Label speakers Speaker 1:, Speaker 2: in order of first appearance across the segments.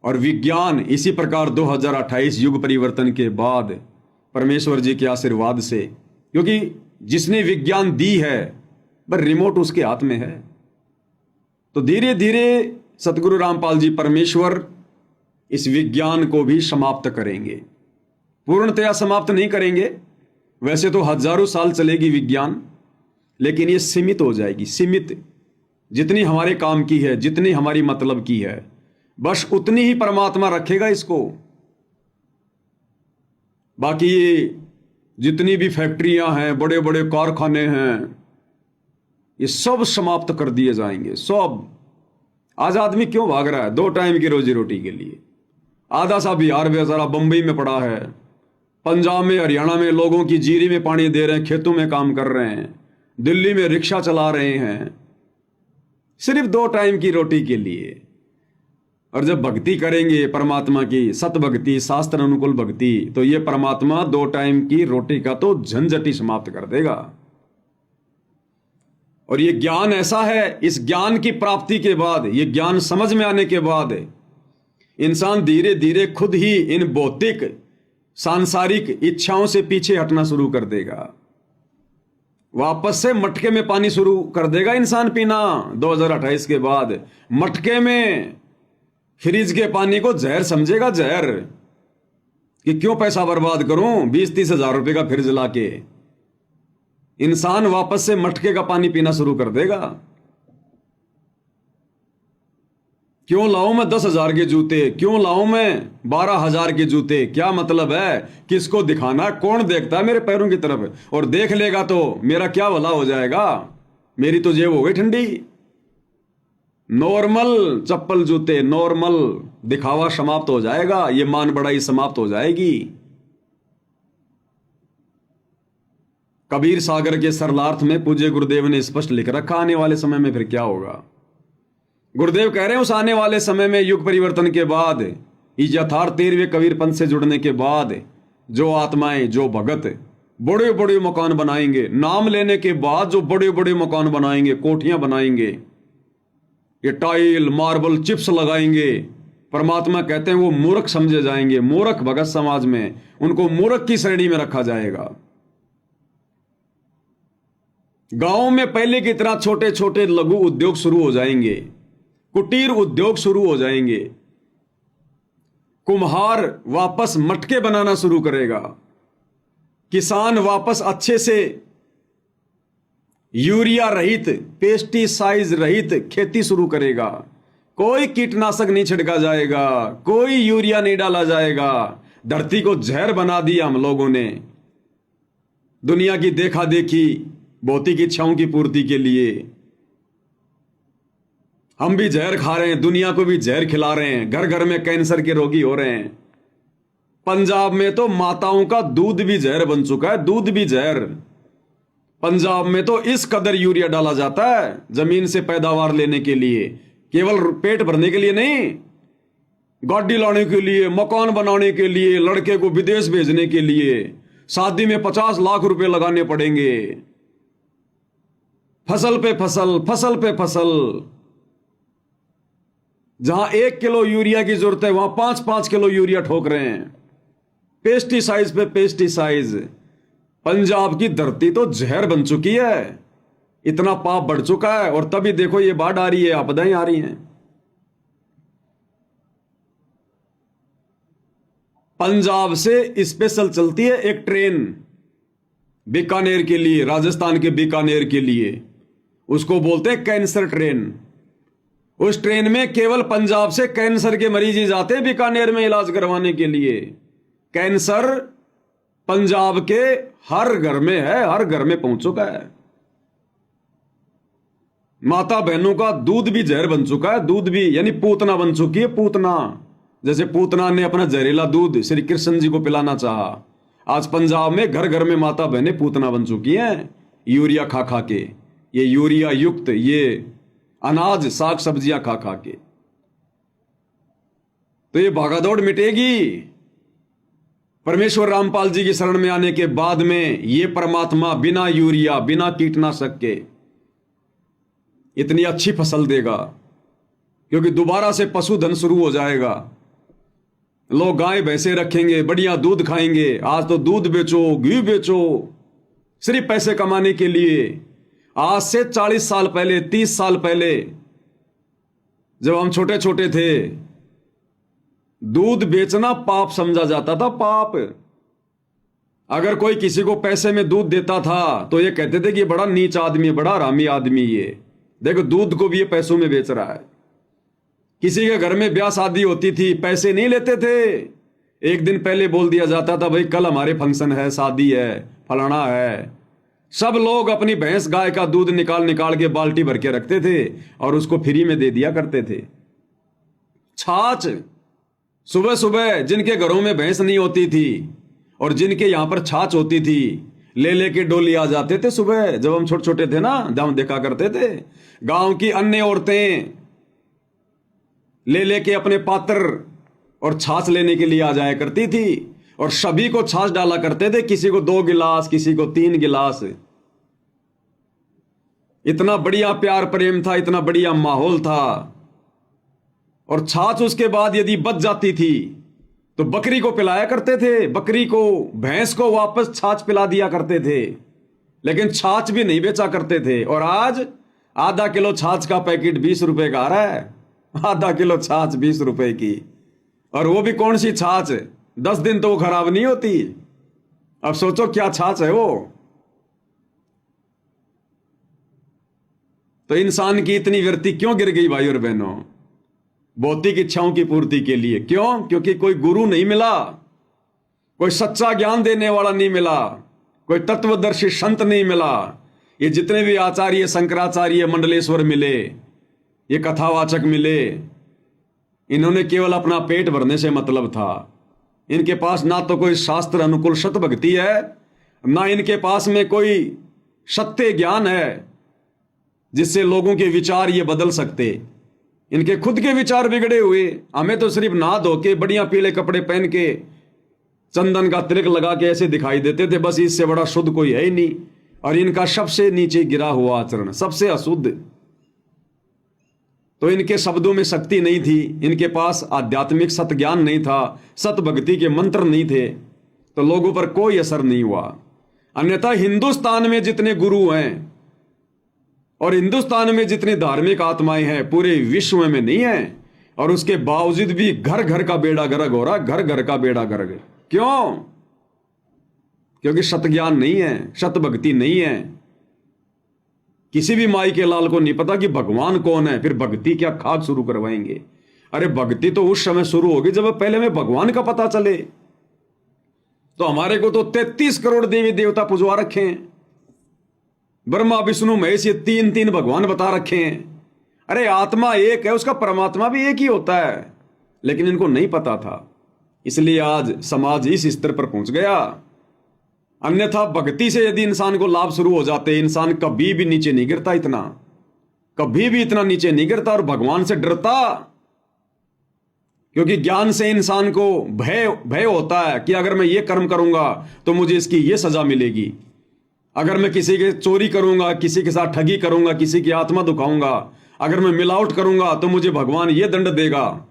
Speaker 1: और विज्ञान इसी प्रकार 2028 युग परिवर्तन के बाद परमेश्वर जी के आशीर्वाद से, क्योंकि जिसने विज्ञान दी है पर रिमोट उसके हाथ में है, तो धीरे धीरे सतगुरु रामपाल जी परमेश्वर इस विज्ञान को भी समाप्त करेंगे। पूर्णतया समाप्त नहीं करेंगे, वैसे तो हजारों साल चलेगी विज्ञान, लेकिन ये सीमित हो जाएगी। सीमित जितनी हमारे काम की है, जितनी हमारी मतलब की है, बस उतनी ही परमात्मा रखेगा इसको। बाकी ये जितनी भी फैक्ट्रियां हैं, बड़े बड़े कारखाने हैं, ये सब समाप्त कर दिए जाएंगे, सब। आज आदमी क्यों भाग रहा है? 2 टाइम की रोजी रोटी के लिए। आधा सा बिहार बेचारा बंबई में पड़ा है, पंजाब में, हरियाणा में लोगों की जीरी में पानी दे रहे हैं, खेतों में काम कर रहे हैं, दिल्ली में रिक्शा चला रहे हैं, सिर्फ 2 टाइम की रोटी के लिए। और जब भक्ति करेंगे परमात्मा की, सत भक्ति, शास्त्र अनुकूल भक्ति, तो ये परमात्मा 2 टाइम की रोटी का तो झंझट ही समाप्त कर देगा। और ये ज्ञान ऐसा है, इस ज्ञान की प्राप्ति के बाद, ये ज्ञान समझ में आने के बाद इंसान धीरे धीरे खुद ही इन भौतिक सांसारिक इच्छाओं से पीछे हटना शुरू कर देगा। वापस से मटके में पानी शुरू कर देगा इंसान पीना 2028 के बाद। मटके में फ्रिज के पानी को जहर समझेगा, जहर, कि क्यों पैसा बर्बाद करूं 20-30 हजार रुपए का फ्रिज लाके। इंसान वापस से मटके का पानी पीना शुरू कर देगा। क्यों लाऊं मैं 10,000 के जूते, क्यों लाऊं मैं 12,000 के जूते? क्या मतलब है? किसको दिखाना? कौन देखता है मेरे पैरों की तरफ? और देख लेगा तो मेरा क्या भला हो जाएगा? मेरी तो जेब हो गई ठंडी। नॉर्मल चप्पल जूते, नॉर्मल दिखावा समाप्त हो जाएगा, ये मान बढ़ाई समाप्त हो जाएगी। कबीर सागर के सरलार्थ में पूज्य गुरुदेव ने स्पष्ट लिख रखा, आने वाले समय में फिर क्या होगा। गुरुदेव कह रहे हैं उस आने वाले समय में, युग परिवर्तन के बाद, इस यथार्थ 13वें कबीर पंथ से जुड़ने के बाद, जो आत्माएं, जो भगत बड़े बड़े मकान बनाएंगे, नाम लेने के बाद जो बड़े बड़े मकान बनाएंगे, कोठियां बनाएंगे, ये टाइल मार्बल चिप्स लगाएंगे, परमात्मा कहते हैं वो मूर्ख समझे जाएंगे। मूर्ख भगत समाज में उनको मूर्ख की श्रेणी में रखा जाएगा। गांव में पहले की तरह छोटे छोटे लघु उद्योग शुरू हो जाएंगे, कुटीर उद्योग शुरू हो जाएंगे, कुम्हार वापस मटके बनाना शुरू करेगा, किसान वापस अच्छे से यूरिया रहित, पेस्टिसाइड रहित खेती शुरू करेगा। कोई कीटनाशक नहीं छिड़का जाएगा, कोई यूरिया नहीं डाला जाएगा। धरती को जहर बना दिया हम लोगों ने, दुनिया की देखा देखी, भौतिक इच्छाओं की पूर्ति के लिए। हम भी जहर खा रहे हैं, दुनिया को भी जहर खिला रहे हैं, घर घर में कैंसर के रोगी हो रहे हैं। पंजाब में तो माताओं का दूध भी जहर बन चुका है, दूध भी जहर। पंजाब में तो इस कदर यूरिया डाला जाता है जमीन से पैदावार लेने के लिए, केवल पेट भरने के लिए नहीं, गाड़ी लाने के लिए, मकान बनाने के लिए, लड़के को विदेश भेजने के लिए, शादी में 50 लाख रुपए लगाने पड़ेंगे। फसल पे फसल, फसल पे फसल। जहां 1 किलो यूरिया की जरूरत है वहां 5-5 किलो यूरिया ठोक रहे हैं, पेस्टिसाइड्स पे पेस्टिसाइड्स। पंजाब की धरती तो जहर बन चुकी है, इतना पाप बढ़ चुका है। और तभी देखो ये बाढ़ आ रही है, आपदाएं आ रही हैं। पंजाब से स्पेशल चलती है एक ट्रेन बीकानेर के लिए, राजस्थान के बीकानेर के लिए, उसको बोलते हैं कैंसर ट्रेन। उस ट्रेन में केवल पंजाब से कैंसर के मरीज ही जाते हैं बीकानेर में इलाज करवाने के लिए। कैंसर पंजाब के हर घर में है, हर घर में पहुंच चुका है। माता बहनों का दूध भी जहर बन चुका है, दूध भी यानी पूतना बन चुकी है, पूतना। जैसे पूतना ने अपना जहरीला दूध श्री कृष्ण जी को पिलाना चाहा, आज पंजाब में घर घर में माता बहनें पूतना बन चुकी हैं, यूरिया खा खा के, ये यूरिया युक्त ये अनाज साग सब्जियां खा खा के। तो ये भागादौड़ मिटेगी परमेश्वर रामपाल जी की शरण में आने के बाद में। ये परमात्मा बिना यूरिया, बिना कीटनाशक के इतनी अच्छी फसल देगा, क्योंकि दोबारा से पशुधन शुरू हो जाएगा। लोग गाय भैंसे रखेंगे, बढ़िया दूध खाएंगे। आज तो दूध बेचो, घी बेचो, सिर्फ पैसे कमाने के लिए। आज से 40 साल पहले, 30 साल पहले जब हम छोटे छोटे थे, दूध बेचना पाप समझा जाता था, पाप। अगर कोई किसी को पैसे में दूध देता था तो ये कहते थे कि ये बड़ा नीच आदमी है, बड़ा हरामी आदमी, ये देखो दूध को भी ये पैसों में बेच रहा है। किसी के घर में ब्याह शादी होती थी, पैसे नहीं लेते थे, एक दिन पहले बोल दिया जाता था भाई कल हमारे फंक्शन है, शादी है, फलाना है। सब लोग अपनी भैंस गाय का दूध निकाल निकाल के बाल्टी भर के रखते थे और उसको फ्री में दे दिया करते थे। छाछ, सुबह सुबह जिनके घरों में भैंस नहीं होती थी और जिनके यहां पर छाछ होती थी, ले लेके डोली आ जाते थे सुबह। जब हम छोटे छोटे थे ना, जब हम देखा करते थे, गांव की अन्य औरतें ले लेके अपने पात्र और छाछ लेने के लिए आ जाया करती थी और सभी को छाछ डाला करते थे, किसी को 2 गिलास, किसी को 3 गिलास। इतना बढ़िया प्यार प्रेम था, इतना बढ़िया माहौल था। और छाछ उसके बाद यदि बच जाती थी तो बकरी को पिलाया करते थे, बकरी को, भैंस को वापस छाछ पिला दिया करते थे, लेकिन छाछ भी नहीं बेचा करते थे। और आज आधा किलो छाछ का पैकेट 20 रुपए का आ रहा है, आधा किलो छाछ 20 रुपए की। और वो भी कौन सी छाछ, 10 दिन तो वो खराब नहीं होती। अब सोचो क्या छाछ है वो। तो इंसान की इतनी वृत्ति क्यों गिर गई भाई और बहनों? भौतिक इच्छाओं की पूर्ति के लिए। क्यों? क्योंकि कोई गुरु नहीं मिला, कोई सच्चा ज्ञान देने वाला नहीं मिला, कोई तत्वदर्शी संत नहीं मिला। ये जितने भी आचार्य, शंकराचार्य, मंडलेश्वर मिले, ये कथावाचक मिले, इन्होंने केवल अपना पेट भरने से मतलब था। इनके पास ना तो कोई शास्त्र अनुकूल सत भक्ति है, ना इनके पास में कोई सत्य ज्ञान है जिससे लोगों के विचार ये बदल सकते। इनके खुद के विचार बिगड़े हुए। हमें तो सिर्फ नहा धो के बढ़िया पीले कपड़े पहन के चंदन का तिलक लगा के ऐसे दिखाई देते थे, बस इससे बड़ा शुद्ध कोई है ही नहीं। और इनका सबसे नीचे गिरा हुआ आचरण, सबसे अशुद्ध। तो इनके शब्दों में शक्ति नहीं थी, इनके पास आध्यात्मिक सत ज्ञान नहीं था, सत भक्ति के मंत्र नहीं थे, तो लोगों पर कोई असर नहीं हुआ। अन्यथा हिंदुस्तान में जितने गुरु हैं और हिंदुस्तान में जितनी धार्मिक आत्माएं हैं, पूरे विश्व में नहीं है। और उसके बावजूद भी घर घर का बेड़ा गर्क हो रहा, घर घर का बेड़ा गर्क। क्यों? क्योंकि सत ज्ञान नहीं है, सत भक्ति नहीं है। किसी भी माई के लाल को नहीं पता कि भगवान कौन है, फिर भक्ति क्या खाक शुरू करवाएंगे। अरे भक्ति तो उस समय शुरू होगी जब पहले में भगवान का पता चले। तो हमारे को तो 33 करोड़ देवी देवता पुजवा रखे हैं, ब्रह्मा विष्णु महेश, ये 3 भगवान बता रखे हैं। अरे आत्मा एक है, उसका परमात्मा भी एक ही होता है, लेकिन इनको नहीं पता था। इसलिए आज समाज इस स्तर पर पहुंच गया। अन्यथा भक्ति से यदि इंसान को लाभ शुरू हो जाते, इंसान कभी भी नीचे नहीं गिरता, इतना कभी भी इतना नीचे नहीं गिरता और भगवान से डरता। क्योंकि ज्ञान से इंसान को भय होता है कि अगर मैं ये कर्म करूंगा तो मुझे इसकी ये सजा मिलेगी, अगर मैं किसी के चोरी करूंगा, किसी के साथ ठगी करूंगा, किसी की आत्मा दुखाऊंगा, अगर मैं मिलावट करूंगा तो मुझे भगवान ये दंड देगा।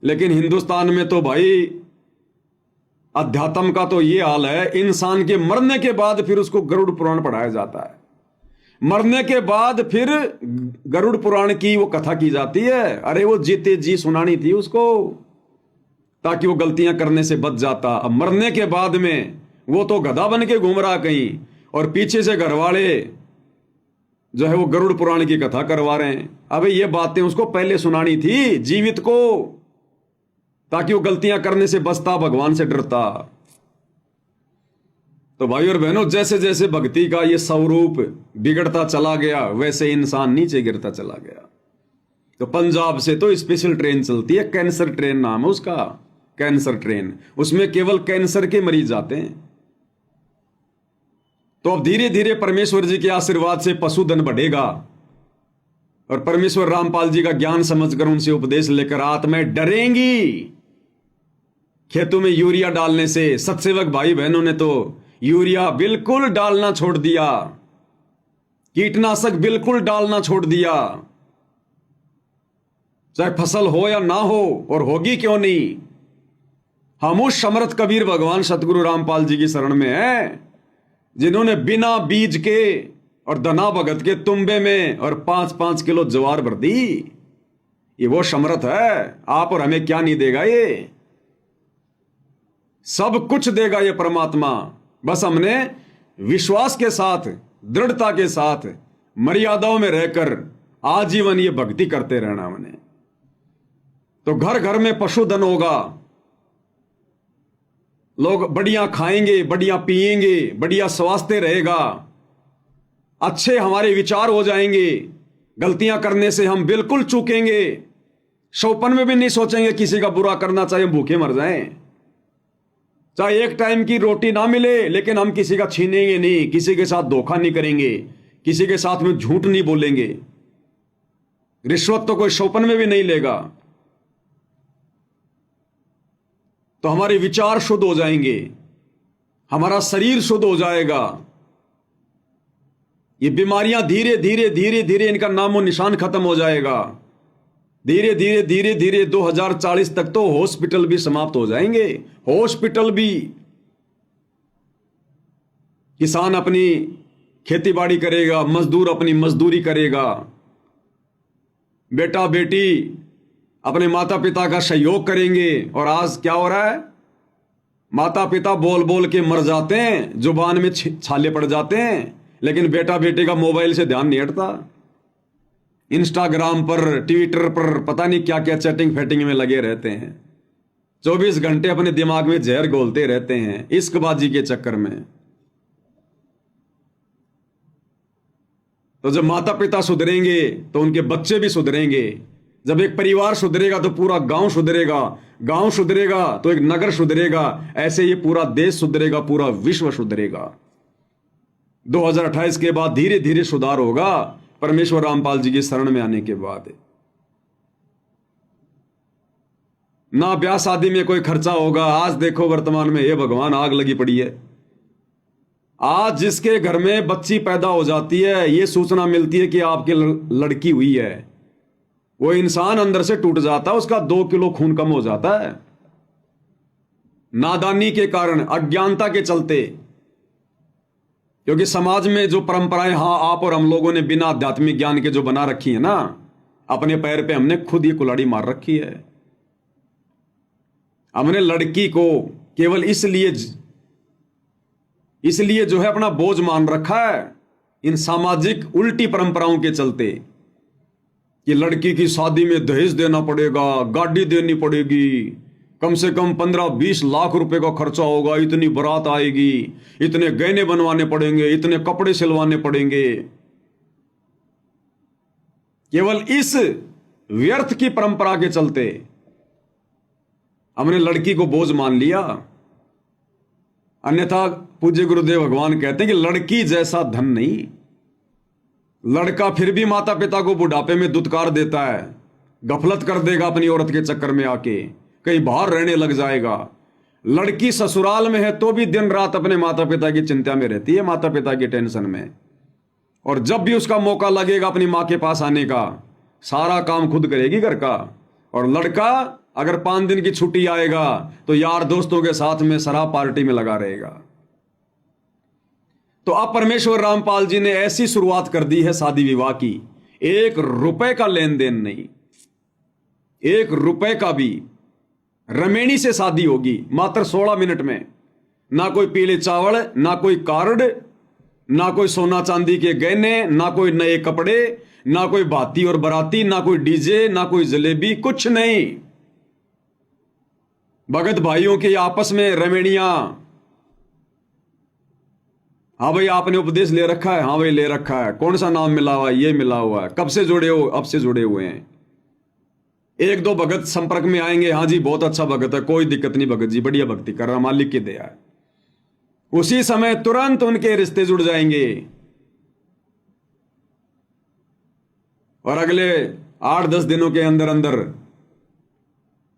Speaker 1: लेकिन हिंदुस्तान में तो भाई अध्यात्म का तो ये हाल है, इंसान के मरने के बाद फिर उसको गरुड़ पुराण पढ़ाया जाता है। मरने के बाद फिर गरुड़ पुराण की वो कथा की जाती है। अरे वो जीते जी सुनानी थी उसको, ताकि वो गलतियां करने से बच जाता। अब मरने के बाद में वो तो गधा बन के घूम रहा कहीं, और पीछे से घर वाले जो है वो गरुड़ पुराण की कथा करवा रहे हैं। अबे ये बातें उसको पहले सुनानी थी जीवित को, ताकि वो गलतियां करने से बचता, भगवान से डरता। तो भाई और बहनों, जैसे जैसे भक्ति का ये स्वरूप बिगड़ता चला गया, वैसे इंसान नीचे गिरता चला गया। तो पंजाब से तो स्पेशल ट्रेन चलती है, कैंसर ट्रेन नाम है उसका, कैंसर ट्रेन। उसमें केवल कैंसर के मरीज जाते हैं। तो अब धीरे धीरे परमेश्वर जी के आशीर्वाद से पशुधन बढ़ेगा, और परमेश्वर रामपाल जी का ज्ञान समझकर उनसे उपदेश लेकर आत्माएं डरेंगी। खेतों में यूरिया डालने से सत्सेवक भाई बहनों ने तो यूरिया बिल्कुल डालना छोड़ दिया, कीटनाशक बिल्कुल डालना छोड़ दिया, चाहे फसल हो या ना हो, और होगी क्यों नहीं, हम उस समर्थ कबीर भगवान सतगुरु रामपाल जी की शरण में हैं, जिन्होंने बिना बीज के और धना भगत के तुम्बे में और 5-5 किलो ज्वार भर दी। ये वो समर्थ है। आप और हमें क्या नहीं देगा? ये सब कुछ देगा ये परमात्मा। बस हमने विश्वास के साथ, दृढ़ता के साथ, मर्यादाओं में रहकर आजीवन ये भक्ति करते रहना हमने। तो घर घर में पशुधन होगा, लोग बढ़िया खाएंगे, बढ़िया पिएंगे, बढ़िया स्वास्थ्य रहेगा, अच्छे हमारे विचार हो जाएंगे, गलतियां करने से हम बिल्कुल चूकेंगे, सौपन में भी नहीं सोचेंगे किसी का बुरा करना, चाहे भूखे मर जाएं, चाहे एक टाइम की रोटी ना मिले, लेकिन हम किसी का छीनेंगे नहीं, किसी के साथ धोखा नहीं करेंगे, किसी के साथ में झूठ नहीं बोलेंगे, रिश्वत तो कोई सौपन में भी नहीं लेगा। तो हमारे विचार शुद्ध हो जाएंगे, हमारा शरीर शुद्ध हो जाएगा। ये बीमारियां धीरे धीरे धीरे धीरे इनका नामो निशान खत्म हो जाएगा। धीरे धीरे धीरे धीरे 2040 तक तो हॉस्पिटल भी समाप्त हो जाएंगे। हॉस्पिटल भी, किसान अपनी खेतीबाड़ी करेगा, मजदूर अपनी मजदूरी करेगा, बेटा बेटी अपने माता पिता का सहयोग करेंगे। और आज क्या हो रहा है? माता पिता बोल बोल के मर जाते हैं, जुबान में छाले पड़ जाते हैं, लेकिन बेटा बेटी का मोबाइल से ध्यान नहीं हटता। इंस्टाग्राम पर, ट्विटर पर पता नहीं क्या क्या चैटिंग फैटिंग में लगे रहते हैं। 24 घंटे अपने दिमाग में जहर घोलते रहते हैं इश्कबाजी के चक्कर में। तो जब माता पिता सुधरेंगे तो उनके बच्चे भी सुधरेंगे। जब एक परिवार सुधरेगा तो पूरा गांव सुधरेगा, गांव सुधरेगा तो एक नगर सुधरेगा, ऐसे ये पूरा देश सुधरेगा, पूरा विश्व सुधरेगा। 2028 के बाद धीरे धीरे सुधार होगा, परमेश्वर रामपाल जी की शरण में आने के बाद। ना ब्याह शादी में कोई खर्चा होगा। आज देखो वर्तमान में, ये भगवान, आग लगी पड़ी है। आज जिसके घर में बच्ची पैदा हो जाती है, ये सूचना मिलती है कि आपकी लड़की हुई है, वो इंसान अंदर से टूट जाता है, उसका 2 किलो खून कम हो जाता है। नादानी के कारण, अज्ञानता के चलते, क्योंकि समाज में जो परंपराएं आप और हम लोगों ने बिना आध्यात्मिक ज्ञान के जो बना रखी है ना, अपने पैर पे हमने खुद ही कुल्हाड़ी मार रखी है। हमने लड़की को केवल इसलिए जो है अपना बोझ मान रखा है, इन सामाजिक उल्टी परंपराओं के चलते, कि लड़की की शादी में दहेज देना पड़ेगा, गाड़ी देनी पड़ेगी, कम से कम 15-20 लाख रुपए का खर्चा होगा, इतनी बारात आएगी, इतने गहने बनवाने पड़ेंगे, इतने कपड़े सिलवाने पड़ेंगे। केवल इस व्यर्थ की परंपरा के चलते हमने लड़की को बोझ मान लिया। अन्यथा पूज्य गुरुदेव भगवान कहते हैं कि लड़की जैसा धन नहीं। लड़का फिर भी माता पिता को बुढ़ापे में दुत्कार देता है, गफलत कर देगा अपनी औरत के चक्कर में आके, कहीं बाहर रहने लग जाएगा। लड़की ससुराल में है तो भी दिन रात अपने माता पिता की चिंता में रहती है, माता पिता की टेंशन में। और जब भी उसका मौका लगेगा अपनी माँ के पास आने का, सारा काम खुद करेगी घर का। और लड़का अगर 5 दिन की छुट्टी आएगा तो यार दोस्तों के साथ में शराब पार्टी में लगा रहेगा। तो अब परमेश्वर रामपाल जी ने ऐसी शुरुआत कर दी है शादी विवाह की, 1 रुपए का लेन देन नहीं, 1 रुपए का भी। रमेणी से शादी होगी मात्र 16 मिनट में। ना कोई पीले चावल, ना कोई कार्ड, ना कोई सोना चांदी के गहने, ना कोई नए कपड़े, ना कोई भाती और बराती, ना कोई डीजे, ना कोई जलेबी, कुछ नहीं। भगत भाइयों के आपस में रमेणियां। हाँ भाई, आपने उपदेश ले रखा है? हाँ भाई ले रखा है। कौन सा नाम मिला हुआ है? ये मिला हुआ है। कब से जुड़े हो? अब से जुड़े हुए हैं। 1-2 भगत संपर्क में आएंगे, हाँ जी बहुत अच्छा भगत है, कोई दिक्कत नहीं भगत जी, बढ़िया भक्ति कर रहा, मालिक की दया है। उसी समय तुरंत उनके रिश्ते जुड़ जाएंगे और अगले 8-10 दिनों के अंदर अंदर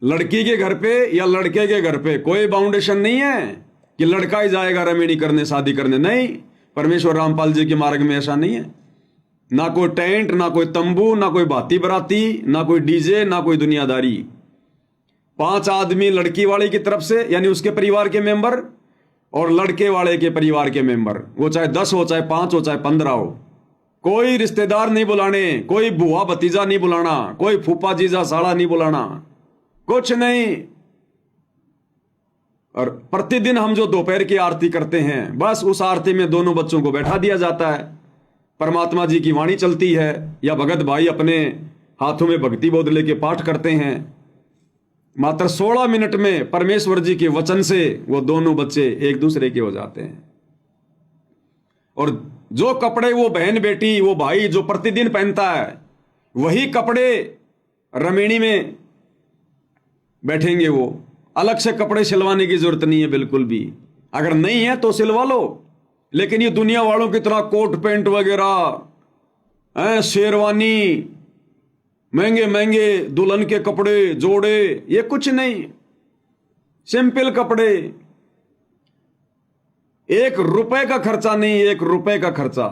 Speaker 1: लड़की के घर पे या लड़के के घर पे कोई बाउंडेशन नहीं है कि लड़का ही जाएगा रमेणी करने, शादी करने। नहीं, परमेश्वर रामपाल जी के मार्ग में ऐसा नहीं है। ना कोई टेंट, ना कोई तंबू, ना कोई भाती बराती, ना कोई डीजे, ना कोई दुनियादारी। 5 आदमी लड़की वाले की तरफ से यानी उसके परिवार के मेंबर, और लड़के वाले के परिवार के मेंबर, वो चाहे 10 हो, चाहे 5 हो, चाहे 15 हो। कोई रिश्तेदार नहीं बुलाने, कोई बुआ भतीजा नहीं बुलाना, कोई फूफा जीजा साला नहीं बुलाना, कुछ नहीं। और प्रतिदिन हम जो दोपहर की आरती करते हैं, बस उस आरती में दोनों बच्चों को बैठा दिया जाता है, परमात्मा जी की वाणी चलती है, या भगत भाई अपने हाथों में भक्ति बोध लेके पाठ करते हैं। मात्र 16 मिनट में परमेश्वर जी के वचन से वो दोनों बच्चे एक दूसरे के हो जाते हैं। और जो कपड़े वो बहन बेटी, वो भाई जो प्रतिदिन पहनता है, वही कपड़े रमेणी में बैठेंगे। वो अलग से कपड़े सिलवाने की जरूरत नहीं है बिल्कुल भी, अगर नहीं है तो सिलवा लो। लेकिन ये दुनिया वालों की तरह कोट पैंट वगैरह, शेरवानी, महंगे महंगे दुल्हन के कपड़े, जोड़े, ये कुछ नहीं, सिंपल कपड़े। 1 रुपए का खर्चा नहीं, 1 रुपए का खर्चा।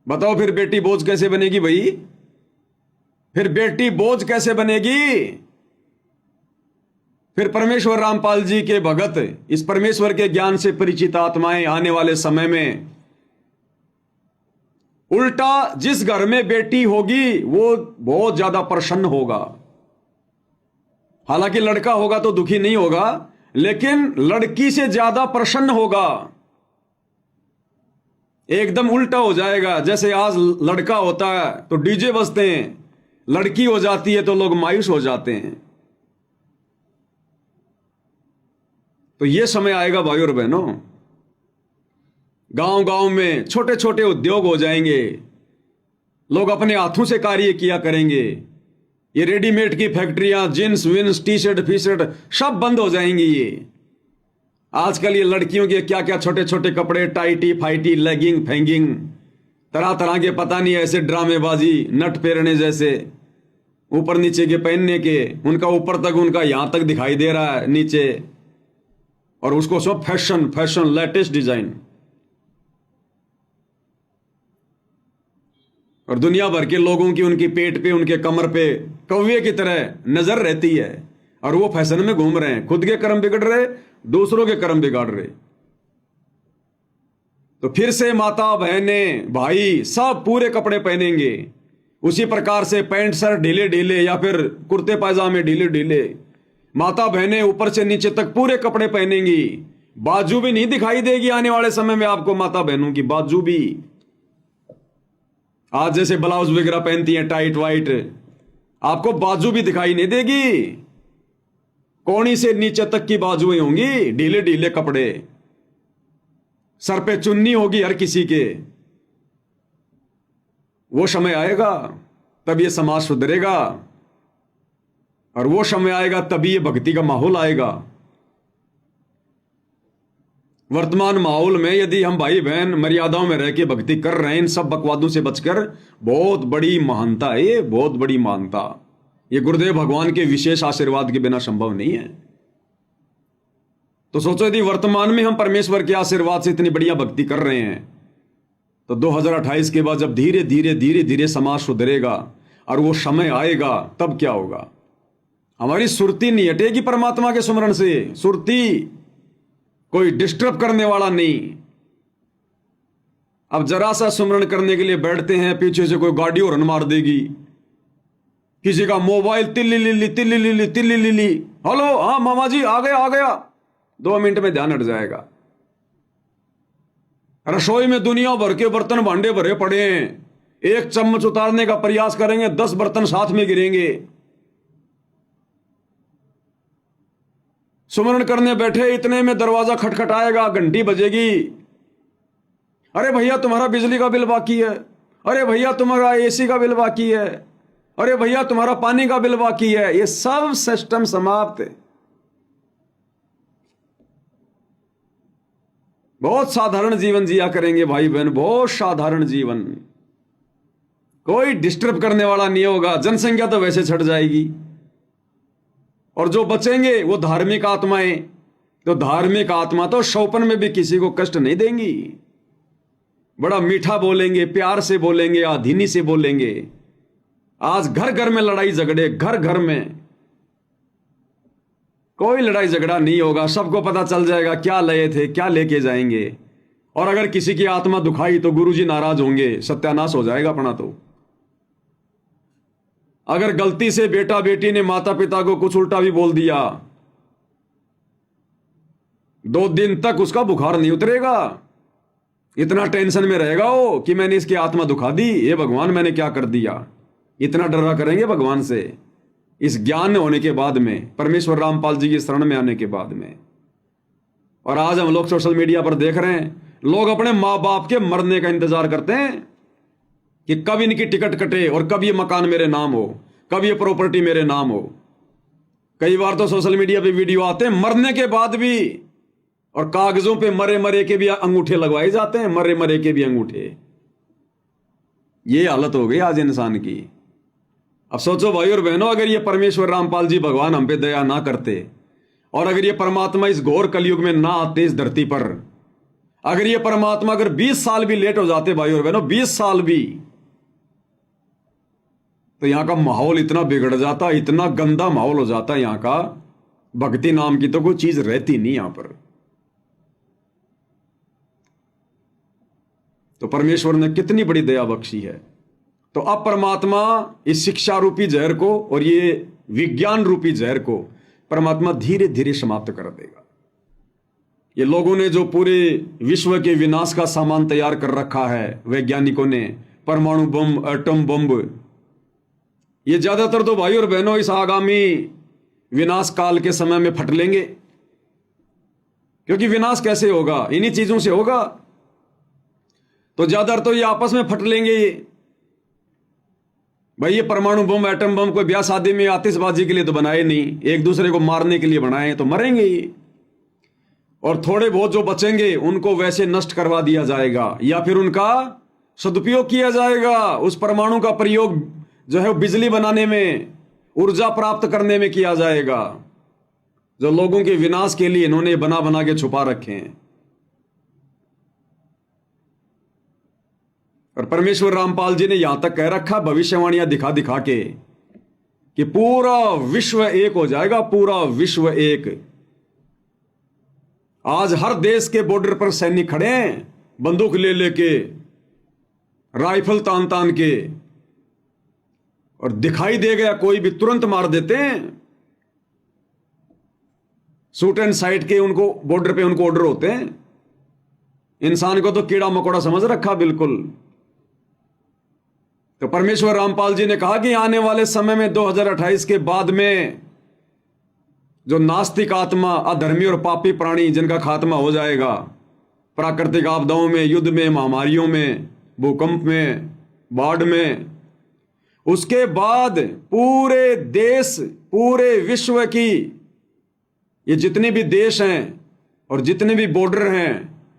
Speaker 1: बताओ फिर बेटी बोझ कैसे बनेगी भाई? फिर बेटी बोझ कैसे बनेगी? फिर परमेश्वर रामपाल जी के भगत, इस परमेश्वर के ज्ञान से परिचित आत्माएं आने वाले समय में उल्टा जिस घर में बेटी होगी वो बहुत ज्यादा प्रसन्न होगा। हालांकि लड़का होगा तो दुखी नहीं होगा, लेकिन लड़की से ज्यादा प्रसन्न होगा। एकदम उल्टा हो जाएगा। जैसे आज लड़का होता है तो डीजे बजते हैं, लड़की हो जाती है तो लोग मायूस हो जाते हैं। तो यह समय आएगा भाई और बहनों, गांव गांव में छोटे छोटे उद्योग हो जाएंगे, लोग अपने हाथों से कार्य किया करेंगे। ये रेडीमेड की फैक्ट्रियां, जींस विंस, टी शर्ट फी शर्ट सब बंद हो जाएंगी। ये आजकल ये लड़कियों के क्या क्या छोटे छोटे कपड़े, टाइटी फाइटी, लेगिंग फेंगिंग, तरह तरह के, पता नहीं ऐसे ड्रामेबाजी, नट पेरने जैसे, ऊपर नीचे के पहनने के, उनका ऊपर तक उनका यहां तक दिखाई दे रहा है नीचे, और उसको सब फैशन फैशन, लेटेस्ट डिजाइन। और दुनिया भर के लोगों की उनकी पेट पे, उनके कमर पे कौवे की तरह नजर रहती है, और वो फैशन में घूम रहे हैं। खुद के कर्म बिगड़ रहे, दूसरों के कर्म बिगाड़ रहे। तो फिर से माता बहने भाई सब पूरे कपड़े पहनेंगे, उसी प्रकार से पैंट शर्ट ढीले ढीले या फिर कुर्ते पायजामे ढीले ढीले। माता बहने ऊपर से नीचे तक पूरे कपड़े पहनेंगी। बाजू भी नहीं दिखाई देगी आने वाले समय में आपको, माता बहनों की बाजू भी। आज जैसे ब्लाउज वगैरह पहनती हैं टाइट वाइट, आपको बाजू भी दिखाई नहीं देगी। कोहनी से नीचे तक की बाजुएं होंगी, ढीले ढीले कपड़े, सर पे चुन्नी होगी हर किसी के। वो समय आएगा तब ये समाज सुधरेगा, और वो समय आएगा तभी ये भक्ति का माहौल आएगा। वर्तमान माहौल में यदि हम भाई बहन मर्यादाओं में रह के भक्ति कर रहे हैं, इन सब बकवादों से बचकर, बहुत बड़ी महानता है ये, बहुत बड़ी महानता। ये गुरुदेव भगवान के विशेष आशीर्वाद के बिना संभव नहीं है। तो सोचो यदि वर्तमान में हम परमेश्वर के आशीर्वाद से इतनी बढ़िया भक्ति कर रहे हैं, तो 2028 के बाद जब धीरे धीरे धीरे धीरे समाज सुधरेगा और वो समय आएगा, तब क्या होगा? हमारी सुरती नहीं हटेगी परमात्मा के सुमरण से। सुरती कोई डिस्टर्ब करने वाला नहीं। अब जरा सा सुमरण करने के लिए बैठते हैं, पीछे से कोई गाड़ी हॉर्न मार देगी, किसी का मोबाइल तिल्ली लिल्ली तिल्ली लिल्ली तिल्ली लिल्ली, हेलो हाँ मामा जी आ गया आ गया, 2 मिनट में ध्यान हट जाएगा। रसोई में दुनिया भर के बर्तन भांडे भरे पड़े हैं, एक चम्मच उतारने का प्रयास करेंगे 10 बर्तन साथ में गिरेंगे। सुमरण करने बैठे, इतने में दरवाजा खटखटाएगा, घंटी बजेगी, अरे भैया तुम्हारा बिजली का बिल बाकी है, अरे भैया तुम्हारा एसी का बिल बाकी है, अरे भैया तुम्हारा पानी का बिल बाकी है। ये सब सिस्टम समाप्त है। बहुत साधारण जीवन जिया करेंगे भाई बहन, बहुत साधारण जीवन, कोई डिस्टर्ब करने वाला नहीं होगा। जनसंख्या तो वैसे छट जाएगी, और जो बचेंगे वो धार्मिक आत्माएं। तो धार्मिक आत्मा तो शौपन में भी किसी को कष्ट नहीं देंगी, बड़ा मीठा बोलेंगे, प्यार से बोलेंगे, आधीनी से बोलेंगे। आज घर घर में लड़ाई झगड़े, घर घर में कोई लड़ाई झगड़ा नहीं होगा, सबको पता चल जाएगा क्या लाए थे, क्या लेके जाएंगे। और अगर किसी की आत्मा दुखाई तो गुरुजी नाराज होंगे, सत्यानाश हो जाएगा अपना। तो अगर गलती से बेटा बेटी ने माता पिता को कुछ उल्टा भी बोल दिया, 2 दिन तक उसका बुखार नहीं उतरेगा। इतना टेंशन में रहेगा वो कि मैंने इसकी आत्मा दुखा दी, ये भगवान मैंने क्या कर दिया। इतना डरा करेंगे भगवान से इस ज्ञान होने के बाद में, परमेश्वर रामपाल जी की शरण में आने के बाद में। और आज हम लोग सोशल मीडिया पर देख रहे हैं, लोग अपने माँ बाप के मरने का इंतजार करते हैं कि कब इनकी टिकट कटे और कब ये मकान मेरे नाम हो, कब ये प्रॉपर्टी मेरे नाम हो। कई बार तो सोशल मीडिया पे वीडियो आते हैं मरने के बाद भी, और कागजों पे मरे मरे के भी अंगूठे लगवाए जाते हैं, मरे मरे के भी अंगूठे। ये हालत हो गई आज इंसान की। अब सोचो भाई और बहनों, अगर ये परमेश्वर रामपाल जी भगवान हम पे दया ना करते, और अगर ये परमात्मा इस घोर कलयुग में ना आते इस धरती पर, अगर ये परमात्मा अगर 20 साल भी लेट हो जाते भाई और बहनों, 20 साल भी, तो यहां का माहौल इतना बिगड़ जाता, इतना गंदा माहौल हो जाता यहां का, भक्ति नाम की तो कोई चीज रहती नहीं यहां पर। तो परमेश्वर ने कितनी बड़ी दया बख्शी है। तो अब परमात्मा इस शिक्षा रूपी जहर को और ये विज्ञान रूपी जहर को परमात्मा धीरे धीरे समाप्त कर देगा। ये लोगों ने जो पूरे विश्व के विनाश का सामान तैयार कर रखा है, वैज्ञानिकों ने, परमाणु बम, एटम बम, ये ज्यादातर तो भाई और बहनों इस आगामी विनाश काल के समय में फट लेंगे। क्योंकि विनाश कैसे होगा? इन्हीं चीजों से होगा। तो ज्यादातर तो ये आपस में फट लेंगे। भाई ये परमाणु बम, एटम बम कोई ब्याह शादी में आतिशबाजी के लिए तो बनाए नहीं, एक दूसरे को मारने के लिए बनाए, तो मरेंगे ही। और थोड़े बहुत जो बचेंगे उनको वैसे नष्ट करवा दिया जाएगा, या फिर उनका सदुपयोग किया जाएगा। उस परमाणु का प्रयोग जो है वो बिजली बनाने में, ऊर्जा प्राप्त करने में किया जाएगा, जो लोगों के विनाश के लिए इन्होंने बना बना के छुपा रखे हैं। और परमेश्वर रामपाल जी ने यहां तक कह रखा भविष्यवाणियां दिखा दिखा के कि पूरा विश्व एक हो जाएगा, पूरा विश्व एक। आज हर देश के बॉर्डर पर सैनिक खड़े हैं, बंदूक ले लेके, राइफल तान तान के, और दिखाई दे गया कोई भी तुरंत मार देते हैं। शूट एंड साइट के उनको बॉर्डर पे उनको ऑर्डर होते हैं। इंसान को तो कीड़ा मकोड़ा समझ रखा बिल्कुल। तो परमेश्वर रामपाल जी ने कहा कि आने वाले समय में 2028 के बाद में जो नास्तिक आत्मा, अधर्मी और पापी प्राणी जिनका खात्मा हो जाएगा, प्राकृतिक आपदाओं में, युद्ध में, महामारियों में, भूकंप में, बाढ़ में, उसके बाद पूरे देश, पूरे विश्व की ये जितने भी देश हैं और जितने भी बॉर्डर हैं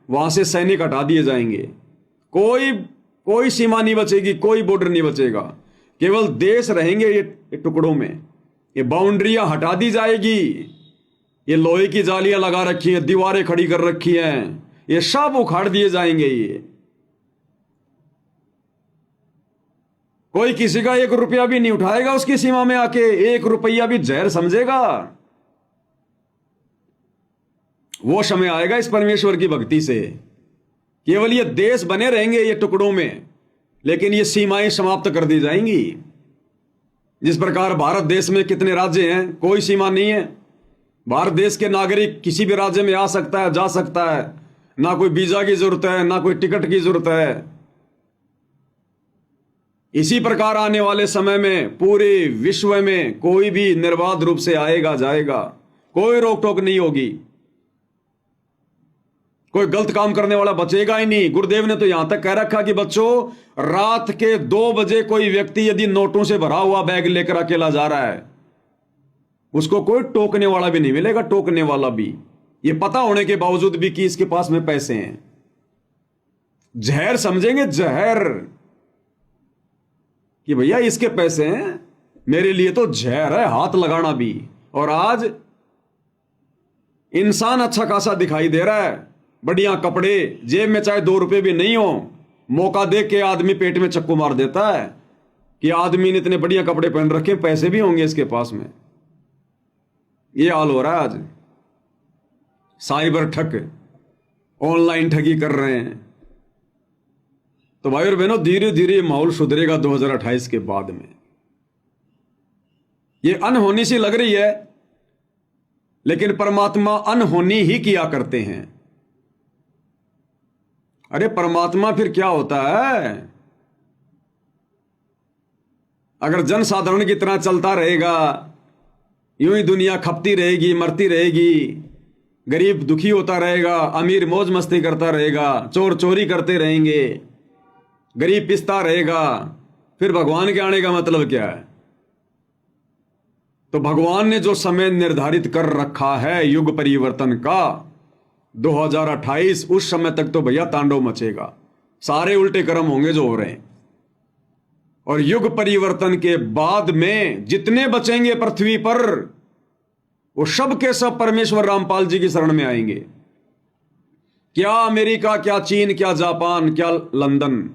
Speaker 1: वहां से सैनिक हटा दिए जाएंगे। कोई सीमा नहीं बचेगी, कोई बॉर्डर नहीं बचेगा, केवल देश रहेंगे ये टुकड़ों में। ये बाउंड्रियां हटा दी जाएगी, ये लोहे की जालियां लगा रखी हैं, दीवारें खड़ी कर रखी हैं, ये सब उखाड़ दिए जाएंगे। ये कोई किसी का 1 रुपया भी नहीं उठाएगा उसकी सीमा में आके, 1 रुपया भी जहर समझेगा। वो समय आएगा इस परमेश्वर की भक्ति से, केवल ये देश बने रहेंगे ये टुकड़ों में, लेकिन ये सीमाएं समाप्त कर दी जाएंगी। जिस प्रकार भारत देश में कितने राज्य हैं, कोई सीमा नहीं है। भारत देश के नागरिक किसी भी राज्य में आ सकता है, जा सकता है, ना कोई वीजा की जरूरत है, ना कोई टिकट की जरूरत है। इसी प्रकार आने वाले समय में पूरे विश्व में कोई भी निर्बाध रूप से आएगा जाएगा, कोई रोक टोक नहीं होगी, कोई गलत काम करने वाला बचेगा ही नहीं। गुरुदेव ने तो यहां तक कह रखा कि बच्चों, रात के 2 बजे कोई व्यक्ति यदि नोटों से भरा हुआ बैग लेकर अकेला जा रहा है, उसको कोई टोकने वाला भी नहीं मिलेगा, टोकने वाला भी, ये पता होने के बावजूद भी कि इसके पास में पैसे हैं। जहर समझेंगे, जहर, कि भैया इसके पैसे हैं, मेरे लिए तो जहर है हाथ लगाना भी। और आज इंसान अच्छा खासा दिखाई दे रहा है, बढ़िया कपड़े, जेब में चाहे 2 रुपए भी नहीं हो, मौका देख के आदमी पेट में चक्कू मार देता है कि आदमी ने इतने बढ़िया कपड़े पहन रखे, पैसे भी होंगे इसके पास में। ये हाल हो रहा है आज। साइबर ठग, ऑनलाइन ठगी कर रहे हैं। तो भाई और बहनों, धीरे धीरे माहौल सुधरेगा 2028 के बाद में। ये अनहोनी सी लग रही है, लेकिन परमात्मा अनहोनी ही किया करते हैं। अरे परमात्मा फिर क्या होता है? अगर जनसाधारण की तरह चलता रहेगा, यूं ही दुनिया खपती रहेगी, मरती रहेगी, गरीब दुखी होता रहेगा, अमीर मौज मस्ती करता रहेगा, चोर चोरी करते रहेंगे, गरीब पिसता रहेगा, फिर भगवान के आने का मतलब क्या है? तो भगवान ने जो समय निर्धारित कर रखा है युग परिवर्तन का 2028, उस समय तक तो भैया तांडव मचेगा। सारे उल्टे कर्म होंगे जो हो रहे हैं। और युग परिवर्तन के बाद में जितने बचेंगे पृथ्वी पर, वो सब के सब परमेश्वर रामपाल जी की शरण में आएंगे। क्या अमेरिका, क्या चीन, क्या जापान, क्या लंदन,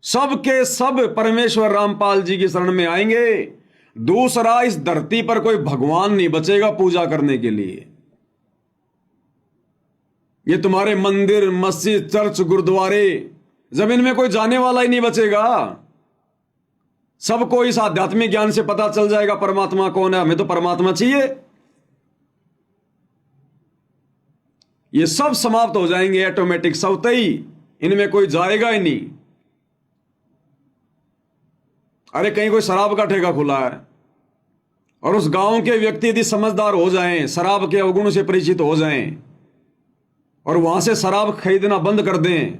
Speaker 1: सब के सब परमेश्वर रामपाल जी की शरण में आएंगे। दूसरा, इस धरती पर कोई भगवान नहीं बचेगा पूजा करने के लिए। ये तुम्हारे मंदिर, मस्जिद, चर्च, गुरुद्वारे, जमीन में कोई जाने वाला ही नहीं बचेगा। सबको इस आध्यात्मिक ज्ञान से पता चल जाएगा परमात्मा कौन है। हमें तो परमात्मा चाहिए। ये सब समाप्त हो जाएंगे ऑटोमेटिक, स्वतः ही। इनमें कोई जाएगा ही नहीं। अरे कहीं कोई शराब का ठेका खुला है और उस गांव के व्यक्ति यदि समझदार हो जाएं, शराब के अवगुण से परिचित हो जाएं और वहां से शराब खरीदना बंद कर दें,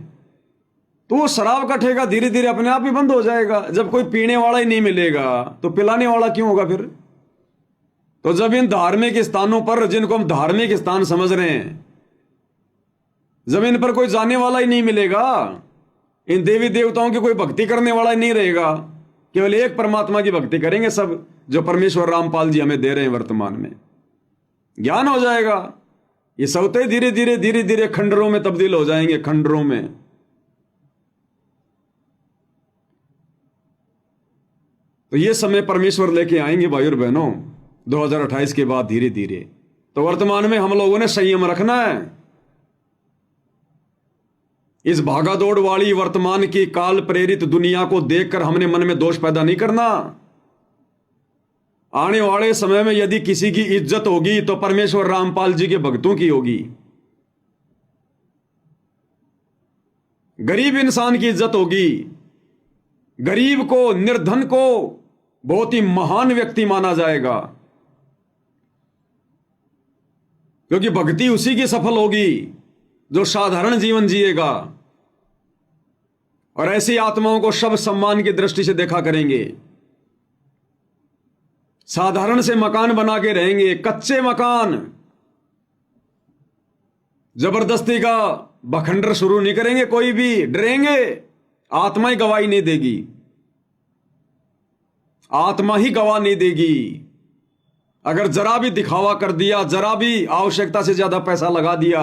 Speaker 1: तो वो शराब का ठेका धीरे धीरे अपने आप ही बंद हो जाएगा। जब कोई पीने वाला ही नहीं मिलेगा तो पिलाने वाला क्यों होगा फिर? तो जब इन धार्मिक स्थानों पर, जिनको हम धार्मिक स्थान समझ रहे हैं, जमीन पर कोई जाने वाला ही नहीं मिलेगा, इन देवी देवताओं की कोई भक्ति करने वाला ही नहीं रहेगा, केवल एक परमात्मा की भक्ति करेंगे सब, जो परमेश्वर रामपाल जी हमें दे रहे हैं वर्तमान में। ज्ञान हो जाएगा। ये सौते धीरे धीरे धीरे धीरे खंडरों में तब्दील हो जाएंगे, खंडरों में। तो ये समय परमेश्वर लेके आएंगे भाई और बहनों 2028 के बाद धीरे धीरे। तो वर्तमान में हम लोगों ने संयम रखना है। इस भागादौड़ वाली वर्तमान की काल प्रेरित दुनिया को देखकर हमने मन में दोष पैदा नहीं करना। आने वाले समय में यदि किसी की इज्जत होगी तो परमेश्वर रामपाल जी के भक्तों की होगी। गरीब इंसान की इज्जत होगी। गरीब को, निर्धन को बहुत ही महान व्यक्ति माना जाएगा, क्योंकि भक्ति उसी की सफल होगी जो साधारण जीवन जिएगा। और ऐसी आत्माओं को सब सम्मान की दृष्टि से देखा करेंगे। साधारण से मकान बना के रहेंगे, कच्चे मकान। जबरदस्ती का बखंडर शुरू नहीं करेंगे, कोई भी डरेंगे। आत्मा ही गवाही नहीं देगी, आत्मा ही गवाह नहीं देगी। अगर जरा भी दिखावा कर दिया, जरा भी आवश्यकता से ज्यादा पैसा लगा दिया,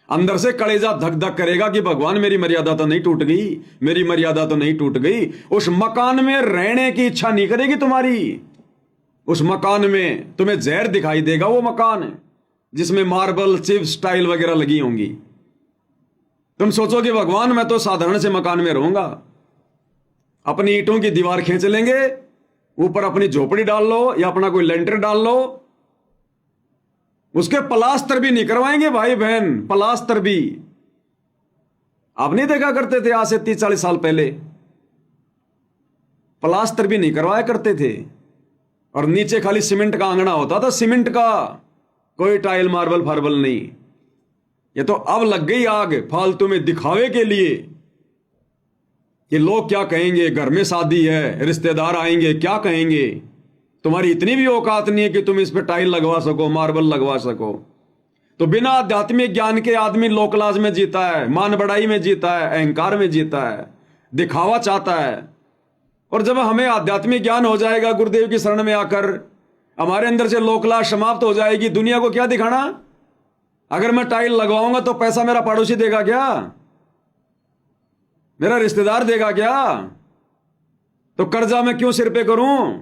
Speaker 1: अंदर से कलेजा धक धक करेगा कि भगवान मेरी मर्यादा तो नहीं टूट गई, मेरी मर्यादा तो नहीं टूट गई। उस मकान में रहने की इच्छा नहीं करेगी तुम्हारी। उस मकान में तुम्हें जहर दिखाई देगा, वो मकान जिसमें मार्बल, चिप्स, टाइल वगैरह लगी होंगी। तुम सोचोगे भगवान मैं तो साधारण से मकान में रहूंगा। अपनी ईंटों की दीवार खींच लेंगे, ऊपर अपनी झोपड़ी डाल लो या अपना कोई लेंटर डाल लो, उसके प्लास्टर भी नहीं करवाएंगे भाई बहन, प्लास्टर भी। आप नहीं देखा करते थे आज से 30-40 साल पहले, प्लास्टर भी नहीं करवाया करते थे। और नीचे खाली सीमेंट का आंगना होता था, सीमेंट का, कोई टाइल मार्बल फार्बल नहीं। ये तो अब लग गई आग फालतू में दिखावे के लिए कि लोग क्या कहेंगे, घर में शादी है, रिश्तेदार आएंगे, क्या कहेंगे। तुम्हारी इतनी भी औकात नहीं है कि तुम इस पे टाइल लगवा सको, मार्बल लगवा सको। तो बिना आध्यात्मिक ज्ञान के आदमी लोकलाज में जीता है, मान बढ़ाई में जीता है, अहंकार में जीता है, दिखावा चाहता है। और जब हमें आध्यात्मिक ज्ञान हो जाएगा गुरुदेव की शरण में आकर, हमारे अंदर से लोकलाज समाप्त हो जाएगी। दुनिया को क्या दिखाना? अगर मैं टाइल लगवाऊंगा तो पैसा मेरा पड़ोसी देगा क्या? मेरा रिश्तेदार देगा क्या? तो कर्जा मैं क्यों सिर पे करूं?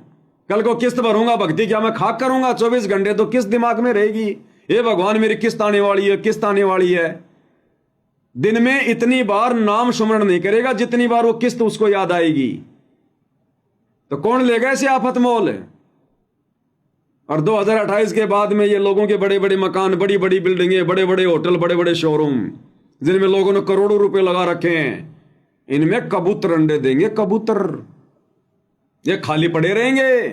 Speaker 1: कल को किस्त भरूंगा भक्ति क्या मैं खाक करूंगा 24 घंटे, तो किस्त दिमाग में रहेगी, हे भगवान मेरी किस्त आने वाली है, किस्त आने वाली है। दिन में इतनी बार नाम सुमरण नहीं करेगा जितनी बार वो किस्त उसको याद आएगी। तो कौन लेगा ऐसे आफत मोल? और 2028 के बाद में ये लोगों के बड़े बड़े मकान, बड़ी बड़ी बिल्डिंगें, बड़े बड़े होटल, बड़े बड़े शोरूम, जिनमें लोगों ने करोड़ों रुपए लगा रखे हैं, इनमें कबूतर अंडे देंगे, कबूतर। ये खाली पड़े रहेंगे,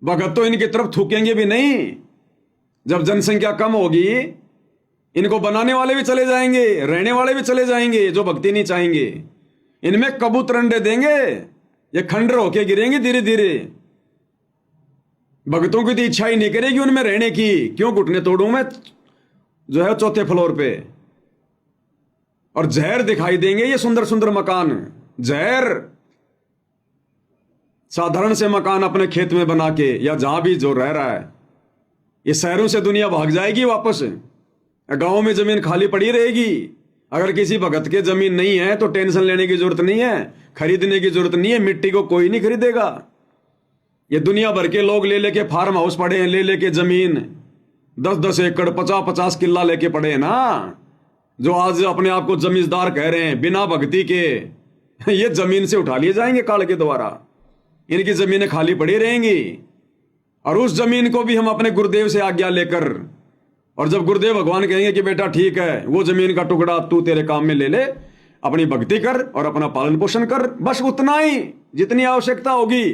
Speaker 1: भगत तो इनकी तरफ थूकेंगे भी नहीं। जब जनसंख्या कम होगी, इनको बनाने वाले भी चले जाएंगे, रहने वाले भी चले जाएंगे, जो भक्ति नहीं चाहेंगे। इनमें कबूतर अंडे देंगे, ये खंडर होके गिरेंगे धीरे धीरे। भक्तों की तो इच्छा ही नहीं करेगी उनमें रहने की, क्यों घुटने तोड़ूं मैं जो है 4थे फ्लोर पे। और जहर दिखाई देंगे ये सुंदर सुंदर मकान, जहर। साधारण से मकान अपने खेत में बना के या जहां भी जो रह रहा है, ये शहरों से दुनिया भाग जाएगी वापस। गांव में जमीन खाली पड़ी रहेगी। अगर किसी भगत के जमीन नहीं है तो टेंशन लेने की जरूरत नहीं है, खरीदने की जरूरत नहीं है, मिट्टी को कोई नहीं खरीदेगा। ये दुनिया भर के लोग ले लेके फार्म हाउस पड़े हैं, ले लेके जमीन 10-10 एकड़ 50-50 किल्ला लेके पड़े हैं ना, जो आज अपने आप को जमींदार कह रहे हैं बिना भक्ति के। ये जमीन से उठा लिए जाएंगे काल के द्वारा, इनकी जमीनें खाली पड़ी रहेंगी। और उस जमीन को भी हम अपने गुरुदेव से आज्ञा लेकर, और जब गुरुदेव भगवान कहेंगे कि बेटा ठीक है, वो जमीन का टुकड़ा तू तेरे काम में ले ले, अपनी भक्ति कर और अपना पालन पोषण कर, बस उतना ही जितनी आवश्यकता होगी।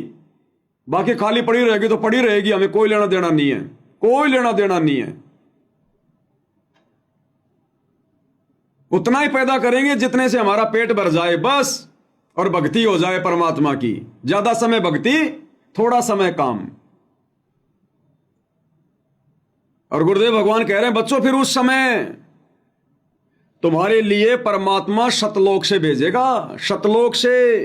Speaker 1: बाकी खाली पड़ी रहेगी तो पड़ी रहेगी, हमें कोई लेना देना नहीं है, कोई लेना देना नहीं है। उतना ही पैदा करेंगे जितने से हमारा पेट भर जाए बस, और भक्ति हो जाए परमात्मा की। ज्यादा समय भक्ति, थोड़ा समय काम। और गुरुदेव भगवान कह रहे हैं बच्चों, फिर उस समय तुम्हारे लिए परमात्मा शतलोक से भेजेगा, शतलोक से।